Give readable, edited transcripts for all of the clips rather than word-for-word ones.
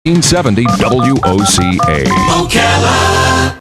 1970 WOCA. Ocala.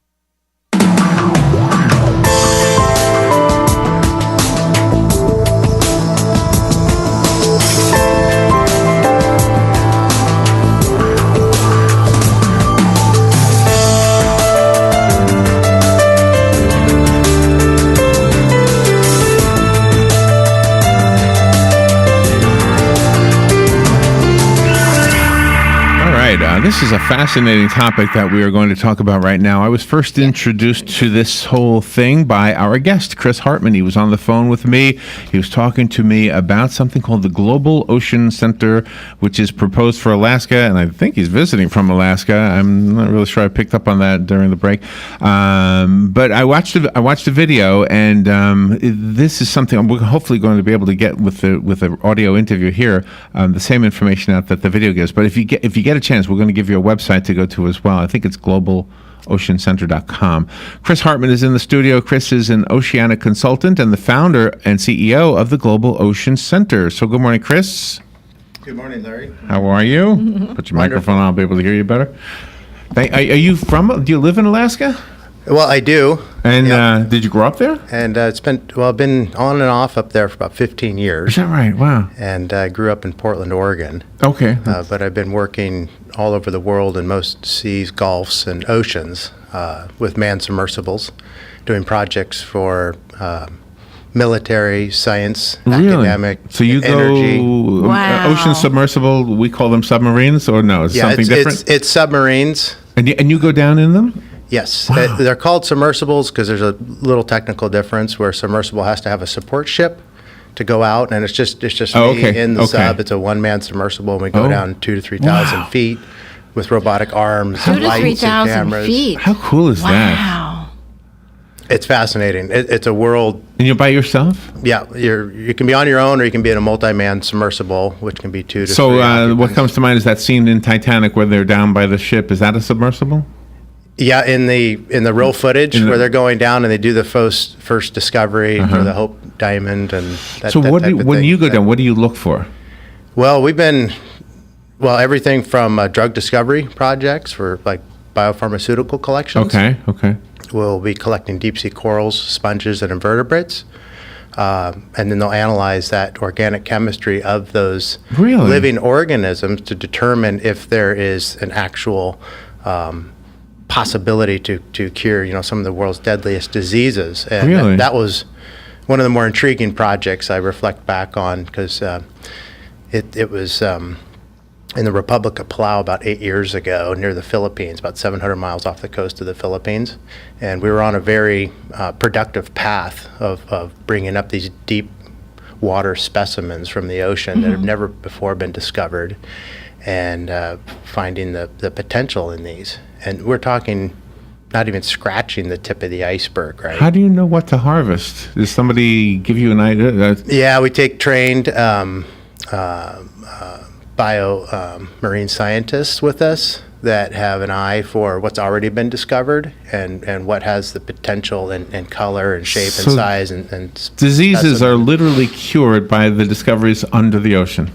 This is a fascinating topic that we are going to talk about right now. I was first introduced to this whole thing by our guest, Chris Hartman. He was on the phone with me. He was talking to me about something called the Global Ocean Center, which is proposed for Alaska, and I think he's visiting from Alaska. I'm not really sure I picked up on that during the break. But I watched the video, and this is something we're hopefully going to be able to get with the audio interview here, the same information out that the video gives. But if you get a chance, we're going to give you a website to go to as well. I think it's globaloceancenter.com. Chris Hartman is in the studio. Chris is an oceanic consultant and the founder and CEO of the Global Ocean Center. So good morning, Chris. Good morning, Larry. How are you? Put your microphone on. I'll be able to hear you better. Do you live in Alaska? Well, I do. And Yep. Did you grow up there? And I've been on and off up there for about 15 years. Is that right? Wow. And I grew up in Portland, Oregon. Okay. But I've been working all over the world in most seas, gulfs, and oceans with manned submersibles, doing projects for military, science, academic, So you energy. go Wow. ocean submersible, we call them submarines, or no? It's something different? It's submarines. And you go down in them? Yes, Wow. they're called submersibles because there's a little technical difference where submersible has to have a support ship to go out, and it's just Oh, me okay, in the okay. sub. It's a one-man submersible, and we go Oh. down 2,000 to 3,000 Wow. feet with robotic arms, 2,000 to lights, and 3,000 cameras. feet. How cool is that? Wow. It's fascinating. It's a world. And you're by yourself? Yeah, you can be on your own, or you can be in a multi-man submersible, which can be 2 to 3 So what occupants. comes to mind is that scene in Titanic where they're down by the ship. Is that a submersible? Yeah, in the real footage In the- where they're going down and they do the first discovery for the Hope Diamond and that. So that what type of when thing. you go down, what do you look for? Well, everything from drug discovery projects for like biopharmaceutical collections. Okay. We'll be collecting deep sea corals, sponges, and invertebrates. And then they'll analyze that organic chemistry of those Really? living organisms to determine if there is an actual possibility to cure, some of the world's deadliest diseases. And Really? that was one of the more intriguing projects I reflect back on because it was in the Republic of Palau about 8 years ago near the Philippines, about 700 miles off the coast of the Philippines. And we were on a very productive path of bringing up these deep water specimens from the ocean that have never before been discovered and finding the potential in these. And we're talking not even scratching the tip of the iceberg, right? How do you know what to harvest? Does somebody give you an idea? Yeah, we take trained marine scientists with us that have an eye for what's already been discovered and what has the potential and color and shape So and size and Diseases specimen. are literally cured by the discoveries under the ocean.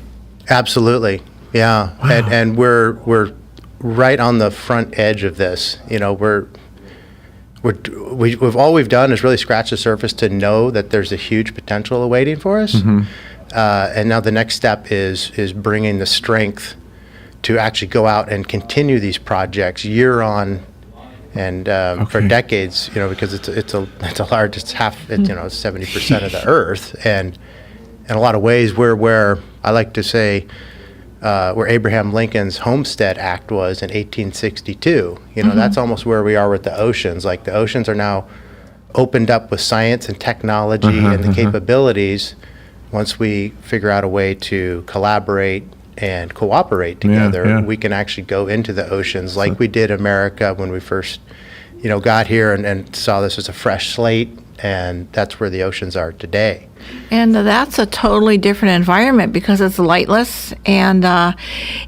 Absolutely, yeah. Wow. And we're right on the front edge of this. All we've done is really scratch the surface to know that there's a huge potential awaiting for us. And now the next step is bringing the strength to actually go out and continue these projects year on and for decades. Because it's a large, it's half, it's 70% of the Earth, and in a lot of ways we're where I like to say. Where Abraham Lincoln's Homestead Act was in 1862. That's almost where we are with the oceans. Like the oceans are now opened up with science and technology and the capabilities. Once we figure out a way to collaborate and cooperate together, we can actually go into the oceans like we did America when we first, got here and saw this as a fresh slate. And that's where the oceans are today. And that's a totally different environment because it's lightless. And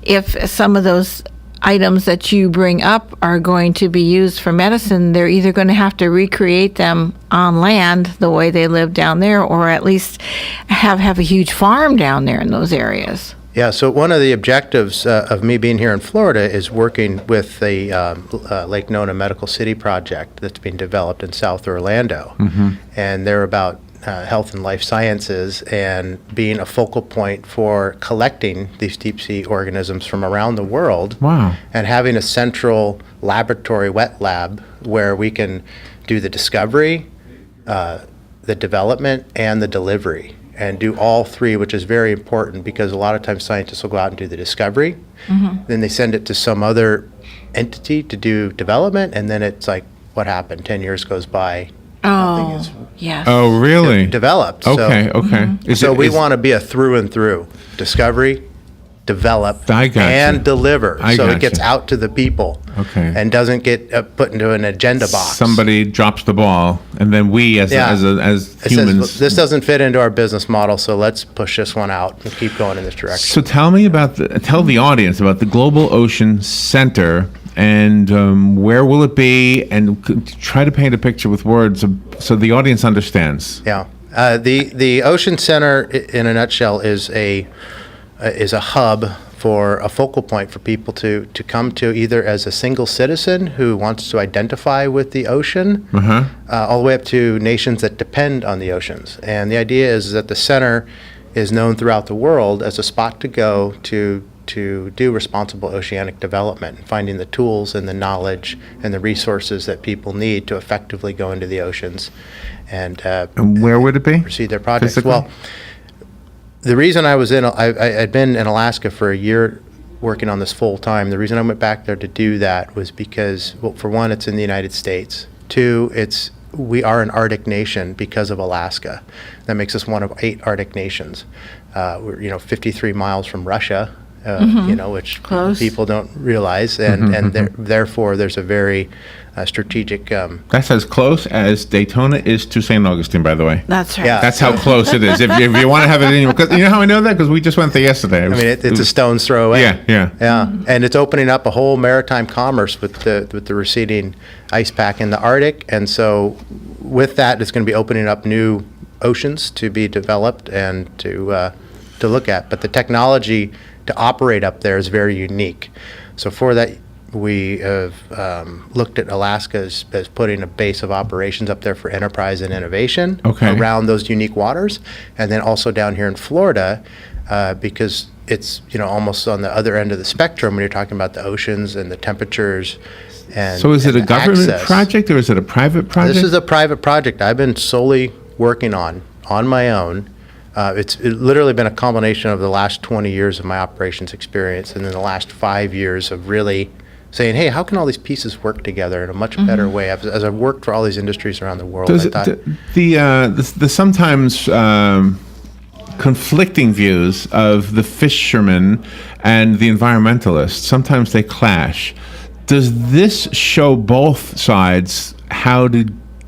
if some of those items that you bring up are going to be used for medicine, they're either going to have to recreate them on land the way they live down there, or at least have a huge farm down there in those areas. Yeah, so one of the objectives of me being here in Florida is working with the Lake Nona Medical City project that's being developed in South Orlando. And they're about health and life sciences and being a focal point for collecting these deep sea organisms from around the world. Wow. And having a central laboratory wet lab where we can do the discovery, the development, and the delivery, and do all three, which is very important because a lot of times scientists will go out and do the discovery, then they send it to some other entity to do development, and then it's like, what happened? 10 years goes by, nothing is Yes. Oh, really? developed. Okay, okay. So we want to be a through and through discovery, develop, I got and you. deliver. I So got it gets you. out to the people, Okay. and doesn't get put into an agenda box. Somebody drops the ball, and then we, as Yeah. as It humans. says, this doesn't fit into our business model, so let's push this one out and keep going in this direction. So tell me tell the audience about the Global Ocean Center, and where will it be, and try to paint a picture with words so the audience understands. Yeah. The Ocean Center, in a nutshell, is a hub for a focal point for people to come to, either as a single citizen who wants to identify with the ocean, all the way up to nations that depend on the oceans. And the idea is that the center is known throughout the world as a spot to go to do responsible oceanic development, finding the tools and the knowledge and the resources that people need to effectively go into the oceans and And where would it be? proceed their projects. Physically? Well, the reason I'd been in Alaska for a year working on this full time. The reason I went back there to do that was because, well, for one, it's in the United States. Two, we are an Arctic nation because of Alaska. That makes us one of 8 Arctic nations. We're 53 miles from Russia, which Close. people don't realize, and therefore there's a very strategic. That's as close as Daytona is to St. Augustine, by the way. That's right. Yeah. That's how close it is. If you want to have it in your, because you know how I know that? Because we just went there yesterday. I mean, it's a stone's throw away. Yeah. And it's opening up a whole maritime commerce with the receding ice pack in the Arctic, and so with that, it's going to be opening up new oceans to be developed and to look at. But the technology to operate up there is very unique. So for that, we have looked at Alaska as putting a base of operations up there for enterprise and innovation around those unique waters, and then also down here in Florida, because it's almost on the other end of the spectrum when you're talking about the oceans and the temperatures. And So is it a the government access. project or is it a private project? This is a private project I've been solely working on my own. It's literally been a combination of the last 20 years of my operations experience and then the last 5 years of really saying, hey, how can all these pieces work together in a much better way? As I've worked for all these industries around the world, Does I it, thought, the sometimes conflicting views of the fishermen and the environmentalists, sometimes they clash. Does this show both sides how to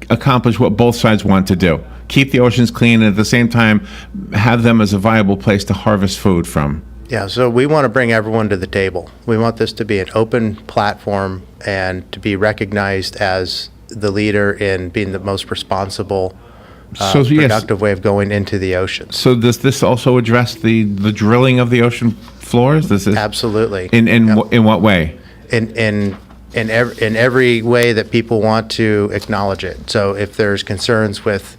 accomplish what both sides want to do? Keep the oceans clean and at the same time have them as a viable place to harvest food from? yeah, so we want to bring everyone to the table. We want this to be an open platform and to be recognized as the leader in being the most responsible, So, yes. productive way of going into the oceans. So does this also address the drilling of the ocean floors? This is Absolutely. in what way? in every way that people want to acknowledge it. So if there's concerns with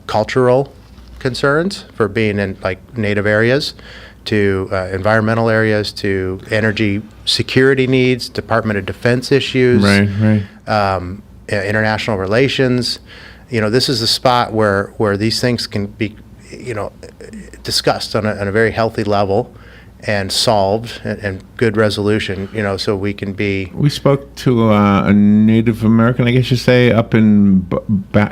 cultural concerns for being in like native areas, to environmental areas, to energy security needs, Department of Defense issues, Right. international relations, this is a spot where these things can be, discussed on a very healthy level and solved and good resolution, so we can be. We spoke to a Native American, I guess you say, up in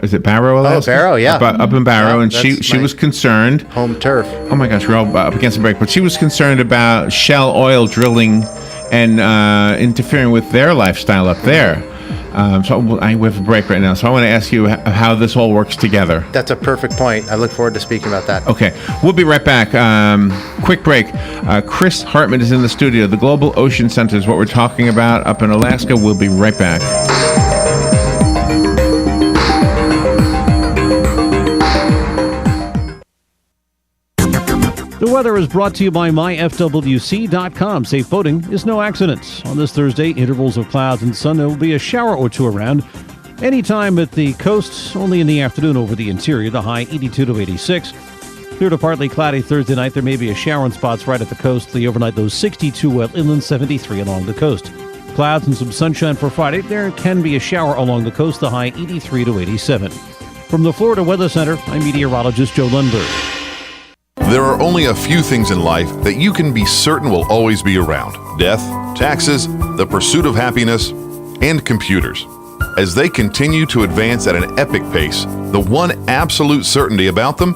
is it Barrow, Alaska? Barrow, yeah. Up in Barrow, Yeah, and she that's my was concerned. Home turf. Oh my gosh, we're all up against the break, but she was concerned about Shell oil drilling and interfering with their lifestyle up there. So we have a break right now. So I want to ask you how this all works together. That's a perfect point. I look forward to speaking about that. Okay, we'll be right back. Quick break. Chris Hartman is in the studio. The Global Ocean Center is what we're talking about up in Alaska. We'll be right back. The weather is brought to you by myfwc.com. Safe boating is no accident. On this Thursday, intervals of clouds and sun. There will be a shower or two around. Anytime at the coast, only in the afternoon over the interior. The high 82 to 86. Clear to partly cloudy Thursday night. There may be a shower in spots right at the coast. The overnight low 62, while inland 73 along the coast. Clouds and some sunshine for Friday. There can be a shower along the coast. The high 83 to 87. From the Florida Weather Center, I'm meteorologist Joe Lundberg. There are only a few things in life that you can be certain will always be around: death, taxes, the pursuit of happiness, and computers. As they continue to advance at an epic pace, the one absolute certainty about them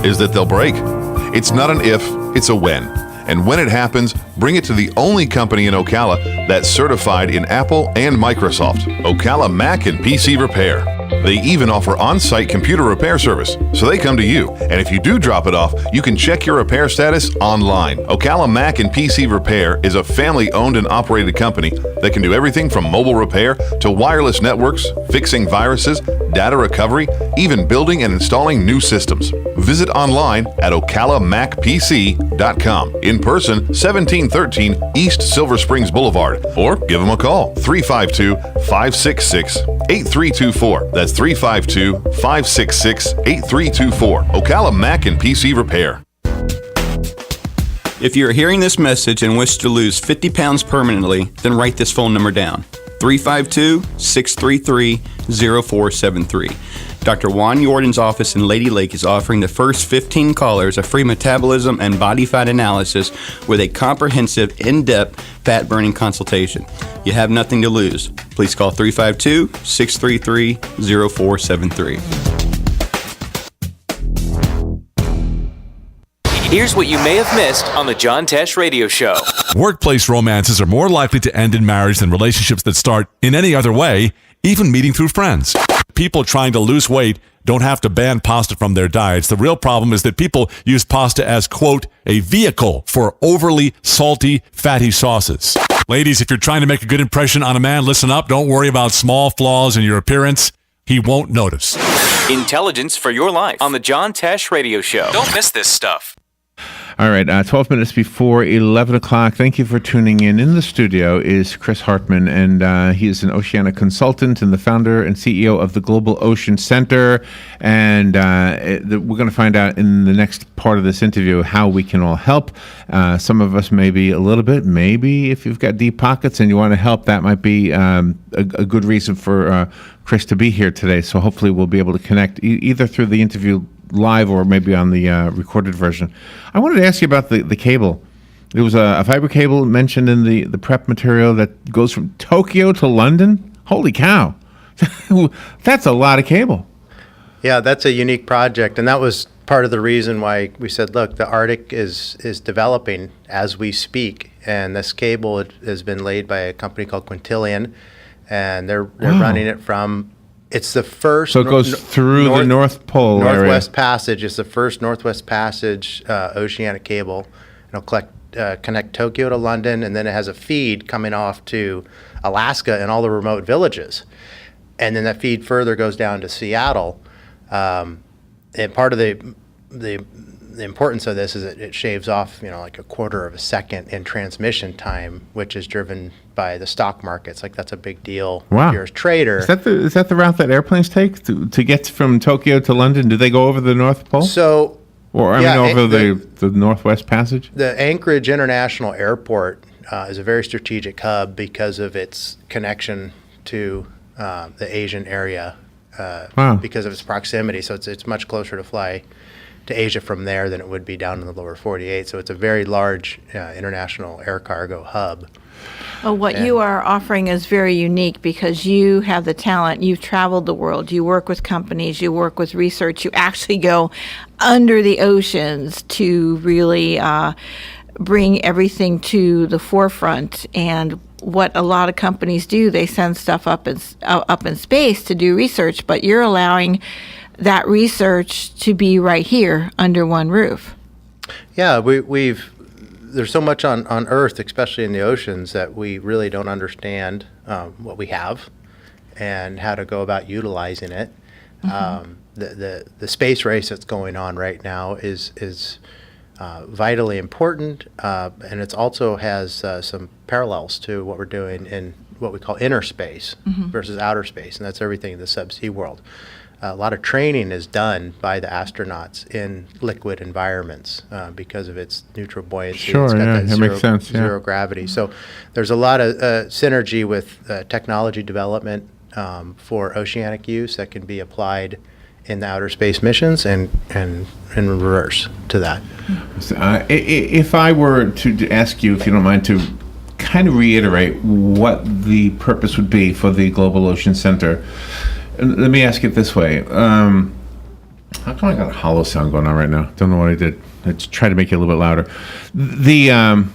is that they'll break. It's not an if, it's a when. And when it happens, bring it to the only company in Ocala that's certified in Apple and Microsoft, Ocala Mac and PC Repair. They even offer on-site computer repair service, so they come to you. And if you do drop it off, you can check your repair status online. Ocala Mac and PC Repair is a family-owned and operated company that can do everything from mobile repair to wireless networks, fixing viruses, data recovery, even building and installing new systems. Visit online at ocalamacpc.com. In person, 1713 East Silver Springs Boulevard, or give them a call, 352-566-8324. That's 352-566-8324. Ocala Mac and PC Repair. If you're hearing this message and wish to lose 50 pounds permanently, then write this phone number down: 352-633-0473. Dr. Juan Jordan's office in Lady Lake is offering the first 15 callers a free metabolism and body fat analysis with a comprehensive, in-depth fat-burning consultation. You have nothing to lose. Please call 352-633-0473. Here's what you may have missed on the John Tesh Radio Show. Workplace romances are more likely to end in marriage than relationships that start in any other way, even meeting through friends. People trying to lose weight don't have to ban pasta from their diets. The real problem is that people use pasta as, quote, a vehicle for overly salty, fatty sauces. Ladies, if you're trying to make a good impression on a man, listen up. Don't worry about small flaws in your appearance. He won't notice. Intelligence for your life on the John Tesh Radio Show. Don't miss this stuff. All right, 12 minutes before 11 o'clock. Thank you for tuning in. In the studio is Chris Hartman, and he is an oceanic consultant and the founder and CEO of the Global Ocean Center. And we're going to find out in the next part of this interview how we can all help. Some of us maybe a little bit. Maybe if you've got deep pockets and you want to help, that might be a good reason for Chris to be here today. So hopefully we'll be able to connect either through the interview live or maybe on the recorded version. I wanted to ask you about the cable. There was a fiber cable mentioned in the prep material that goes from Tokyo to London. Holy cow. That's a lot of cable. Yeah, that's a unique project, and that was part of the reason why we said, look, the Arctic is developing as we speak, and this cable has been laid by a company called Quintillion, and they're running it from... It's the first... So it goes through the North Pole Northwest area. Passage. It's the first Northwest Passage oceanic cable. It'll connect Tokyo to London, and then it has a feed coming off to Alaska and all the remote villages. And then that feed further goes down to Seattle. And part of the importance of this is that it shaves off, like a quarter of a second in transmission time, which is driven by the stock markets. Like, that's a big deal. Wow. If you're a trader. Is that the route that airplanes take to get from Tokyo to London? Do they go over the North Pole? So, over the Northwest Passage? The Anchorage International Airport is a very strategic hub because of its connection to the Asian area. Because of its proximity. So it's much closer to fly to Asia from there than it would be down in the lower 48. So it's a very large international air cargo hub. Well, what you are offering is very unique because you have the talent. You've traveled the world. You work with companies. You work with research. You actually go under the oceans to really bring everything to the forefront. And what a lot of companies do, they send stuff up in space to do research, but you're allowing that research to be right here under one roof. Yeah, there's so much on Earth, especially in the oceans, that we really don't understand what we have and how to go about utilizing it. Mm-hmm. The space race that's going on right now is vitally important, and it also has some parallels to what we're doing in what we call inner space versus outer space, and that's everything in the subsea world. A lot of training is done by the astronauts in liquid environments because of its neutral buoyancy. Sure, It's got yeah, that that makes sense, yeah. zero gravity. So there's a lot of synergy with technology development for oceanic use that can be applied in the outer space missions and in reverse to that. If I were to ask you, if you don't mind, to kind of reiterate what the purpose would be for the Global Ocean Center, let me ask it this way. How come I got a hollow sound going on right now? Don't know what I did. Let's try to make it a little bit louder. The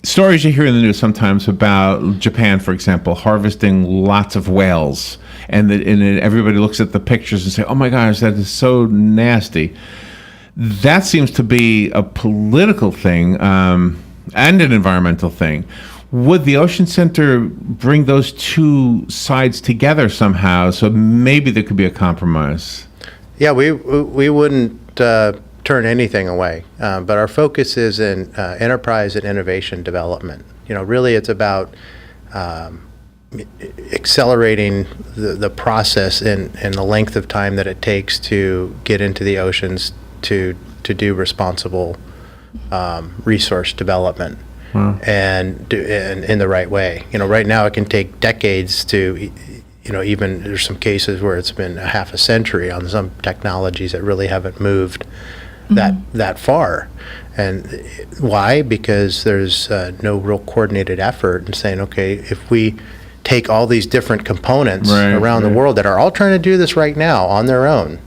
stories you hear in the news sometimes about Japan, for example, harvesting lots of whales, and everybody looks at the pictures and say, "Oh my gosh, that is so nasty." That seems to be a political thing and an environmental thing. Would the Ocean Center bring those two sides together somehow, so maybe there could be a compromise? Yeah, we wouldn't turn anything away, but our focus is in enterprise and innovation development. Really it's about accelerating the process and the length of time that it takes to get into the oceans to do responsible resource development. Wow. And in the right way. Right now it can take decades to, even there's some cases where it's been a half a century on some technologies that really haven't moved that far. And why? Because there's no real coordinated effort in saying, okay, if we take all these different components around the world that are all trying to do this right now on their own,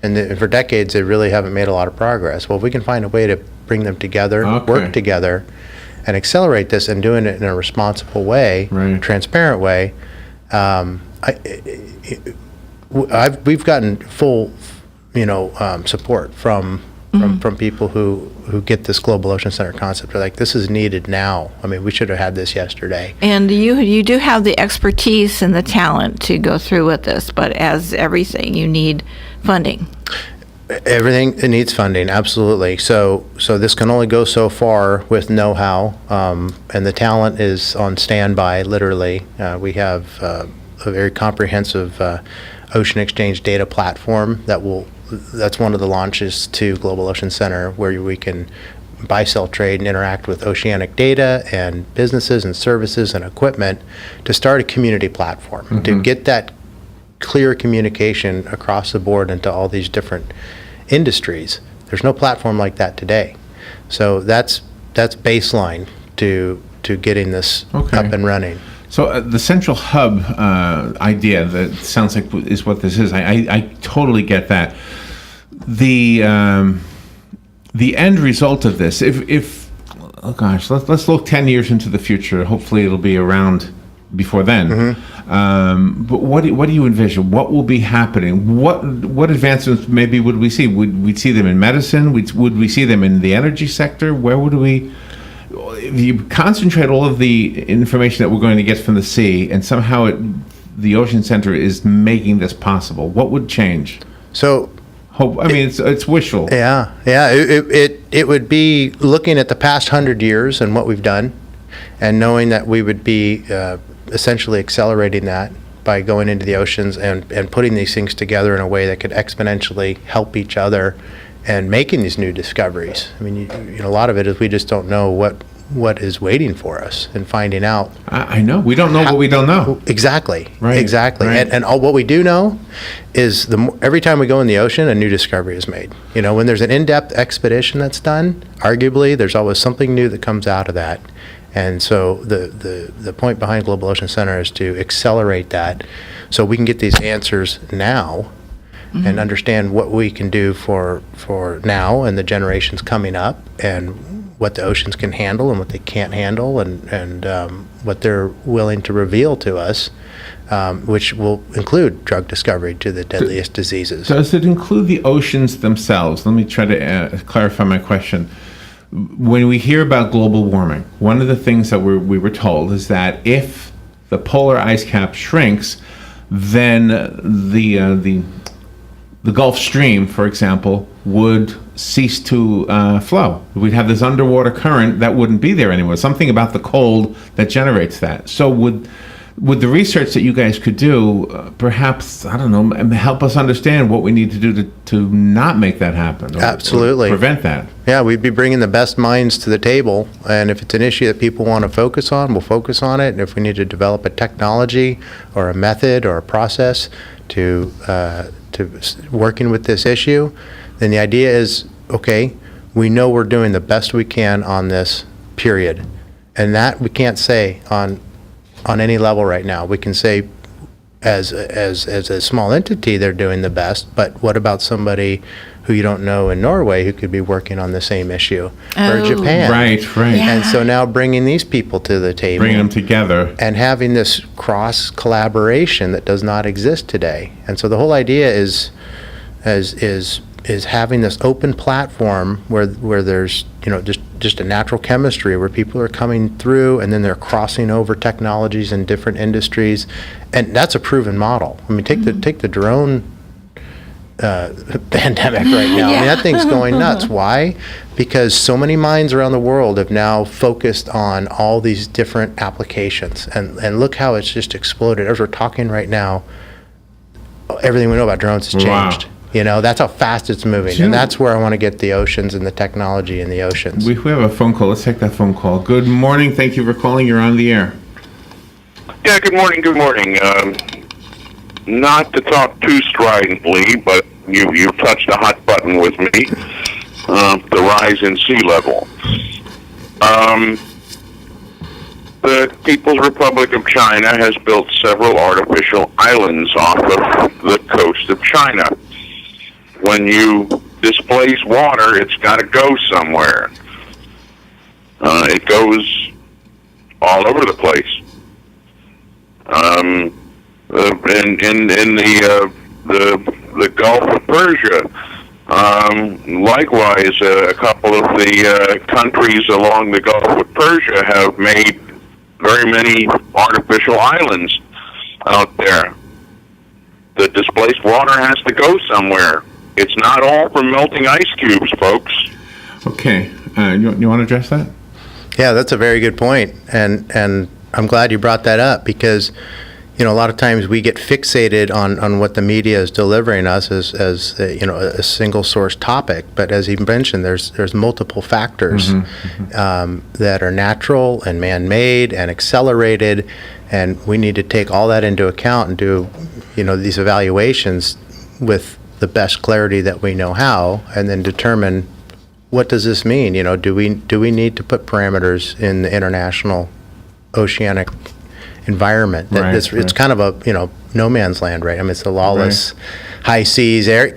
and for decades they really haven't made a lot of progress. Well, if we can find a way to bring them together, work together, and accelerate this and doing it in a responsible way, transparent way, we've gotten full, support from people who get this Global Ocean Center concept. They're like, this is needed now. I mean, we should have had this yesterday. And you do have the expertise and the talent to go through with this, but as everything, you need funding. Everything, it needs funding, absolutely. So this can only go so far with know-how, and the talent is on standby, literally. We have a very comprehensive ocean exchange data platform that's one of the launches to Global Ocean Center, where we can buy, sell, trade, and interact with oceanic data and businesses and services and equipment to start a community platform, to get that clear communication across the board into all these different industries. There's no platform like that today. So that's baseline to getting this up and running. So the central hub idea, that sounds like is what this is. I totally get that. The end result of this, if let's look 10 years into the future. Hopefully it'll be around before then. But what do you envision? What will be happening? What advancements maybe would we see? Would we see them in medicine? Would we see them in the energy sector? Where would we? If you concentrate all of the information that we're going to get from the sea, and somehow the Ocean Center is making this possible, what would change? So, it's wishful. Yeah. It would be looking at the past 100 years and what we've done, and knowing that we would be essentially accelerating that by going into the oceans and putting these things together in a way that could exponentially help each other and making these new discoveries. I mean, a lot of it is we just don't know what is waiting for us, and finding out. I know. We don't know what we don't know. Exactly. Right. Exactly. Right. And all what we do know is every time we go in the ocean, a new discovery is made. When there's an in-depth expedition that's done, arguably there's always something new that comes out of that. And so the point behind Global Ocean Center is to accelerate that so we can get these answers now and understand what we can do for now and the generations coming up, and what the oceans can handle and what they can't handle, and what they're willing to reveal to us, which will include drug discovery to the deadliest diseases. Does it include the oceans themselves? Let me try to clarify my question. When we hear about global warming, one of the things that we were told is that if the polar ice cap shrinks, then the Gulf Stream, for example, would cease to flow. We'd have this underwater current that wouldn't be there anymore. Something about the cold that generates that. So would the research that you guys could do, perhaps, I don't know, help us understand what we need to do to not make that happen? Absolutely. Or prevent that. Yeah, we'd be bringing the best minds to the table, and if it's an issue that people want to focus on, we'll focus on it. And if we need to develop a technology or a method or a process to working with this issue, then the idea is, okay, we know we're doing the best we can on this, period. And that we can't say on any level right now. We can say as a small entity they're doing the best, but what about somebody who you don't know in Norway who could be working on the same issue, or Japan? Right. Yeah. And so now bringing these people to the table, Bringing them together. and having this cross collaboration that does not exist today. And so the whole idea is having this open platform where there's just a natural chemistry where people are coming through and then they're crossing over technologies in different industries, and that's a proven model. I mean, take the drone pandemic right now. I mean, that thing's going nuts. Why? Because so many minds around the world have now focused on all these different applications, and look how it's just exploded. As we're talking right now, everything we know about drones has changed. Wow. That's how fast it's moving, and that's where I want to get the oceans and the technology in the oceans. We have a phone call. Let's take that phone call. Good morning. Thank you for calling. You're on the air. Yeah, good morning. Not to talk too stridently, but you've touched a hot button with me, the rise in sea level. The People's Republic of China has built several artificial islands off of the coast of China. When you displace water, it's got to go somewhere. It goes all over the place. In the Gulf of Persia, likewise, a couple of the countries along the Gulf of Persia have made very many artificial islands out there. The displaced water has to go somewhere. It's not all from melting ice cubes, folks. Okay. You want to address that? Yeah, that's a very good point, and I'm glad you brought that up, because a lot of times we get fixated on what the media is delivering us as a single source topic, but as he mentioned, there's multiple factors that are natural and man-made and accelerated, and we need to take all that into account and do these evaluations with the best clarity that we know how, and then determine what does this mean. Do we need to put parameters in the international oceanic environment? It's kind of a no man's land, right? I mean, it's a lawless high seas area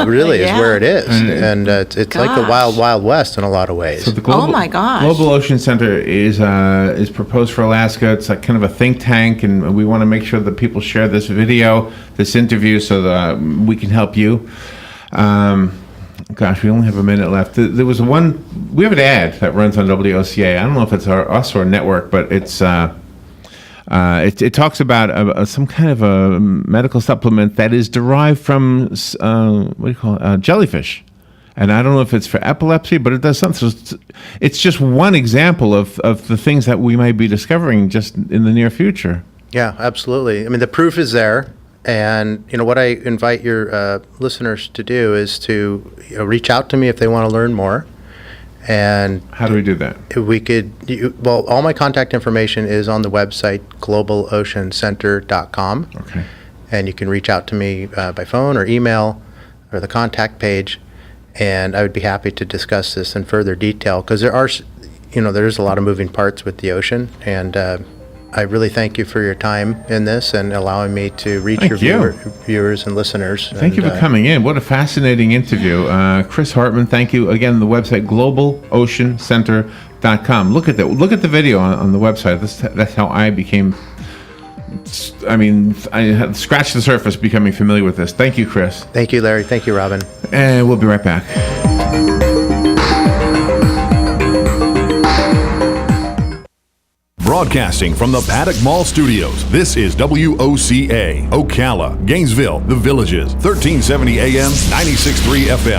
really is where it is, and it's like the wild west in a lot of ways. So the Global, oh my gosh. Global Ocean Center is proposed for Alaska. It's like kind of a think tank, and we want to make sure that people share this video, this interview, so that we can help you. Gosh, we only have a minute left. There was we have an ad that runs on WOCA. I don't know if it's us or a network, but it's it talks about some kind of a medical supplement that is derived from jellyfish, and I don't know if it's for epilepsy, but it does something. So it's just one example of the things that we might be discovering just in the near future. Yeah, absolutely. I mean, the proof is there. And what I invite your listeners to do is to reach out to me if they want to learn more. And how do we do that? All my contact information is on the website globaloceancenter.com. Okay. And you can reach out to me by phone or email or the contact page, and I would be happy to discuss this in further detail, because there's a lot of moving parts with the ocean, and I really thank you for your time in this and allowing me to reach your viewers and listeners. Thank you for coming in. What a fascinating interview. Chris Hartman, thank you. Again, the website, globaloceancenter.com. Look at that. Look at the video on the website. That's how I became, I had scratched the surface becoming familiar with this. Thank you, Chris. Thank you, Larry. Thank you, Robin. And we'll be right back. Broadcasting from the Paddock Mall Studios, this is WOCA, Ocala, Gainesville, The Villages, 1370 AM, 96.3 FM.